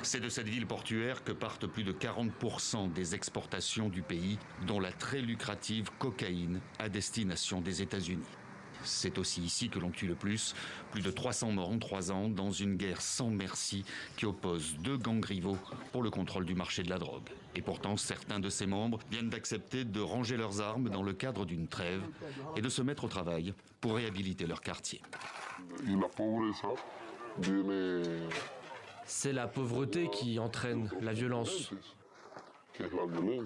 C'est de cette ville portuaire que partent plus de 40% des exportations du pays, dont la très lucrative cocaïne à destination des États-Unis. C'est aussi ici que l'on tue le plus de 300 morts en 3 ans dans une guerre sans merci qui oppose 2 gangs rivaux pour le contrôle du marché de la drogue. Et pourtant, certains de ses membres viennent d'accepter de ranger leurs armes dans le cadre d'une trêve et de se mettre au travail pour réhabiliter leur quartier. C'est la pauvreté qui entraîne la violence.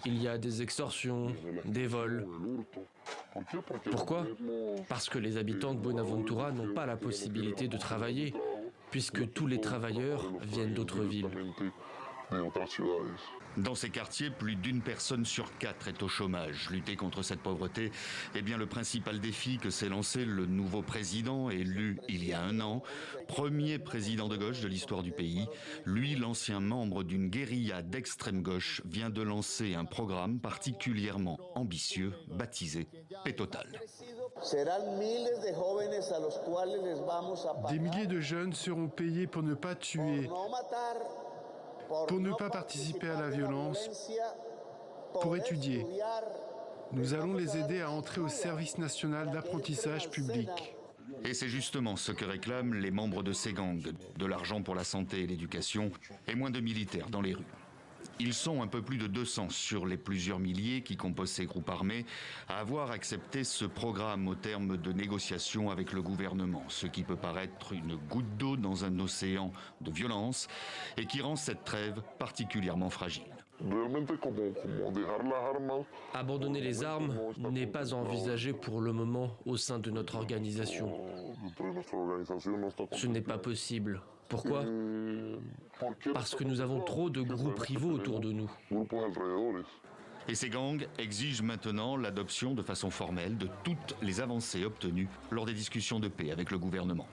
Il y a des extorsions, des vols. Pourquoi? Parce que les habitants de Buenaventura n'ont pas la possibilité de travailler, puisque tous les travailleurs viennent d'autres villes. Dans ces quartiers, plus d'une personne sur 4 est au chômage. Lutter contre cette pauvreté est bien le principal défi que s'est lancé le nouveau président élu il y a 1 an, premier président de gauche de l'histoire du pays. Lui, l'ancien membre d'une guérilla d'extrême gauche, vient de lancer un programme particulièrement ambitieux, baptisé Paix totale. Des milliers de jeunes seront payés pour ne pas tuer, pour ne pas participer à la violence, pour étudier. Nous allons les aider à entrer au service national d'apprentissage public. Et c'est justement ce que réclament les membres de ces gangs, de l'argent pour la santé et l'éducation, et moins de militaires dans les rues. Ils sont un peu plus de 200 sur les plusieurs milliers qui composent ces groupes armés à avoir accepté ce programme au terme de négociations avec le gouvernement, ce qui peut paraître une goutte d'eau dans un océan de violence et qui rend cette trêve particulièrement fragile. Abandonner les armes n'est pas envisagé pour le moment au sein de notre organisation. Ce n'est pas possible. Pourquoi? Parce que nous avons trop de groupes rivaux autour de nous. Et ces gangs exigent maintenant l'adoption de façon formelle de toutes les avancées obtenues lors des discussions de paix avec le gouvernement.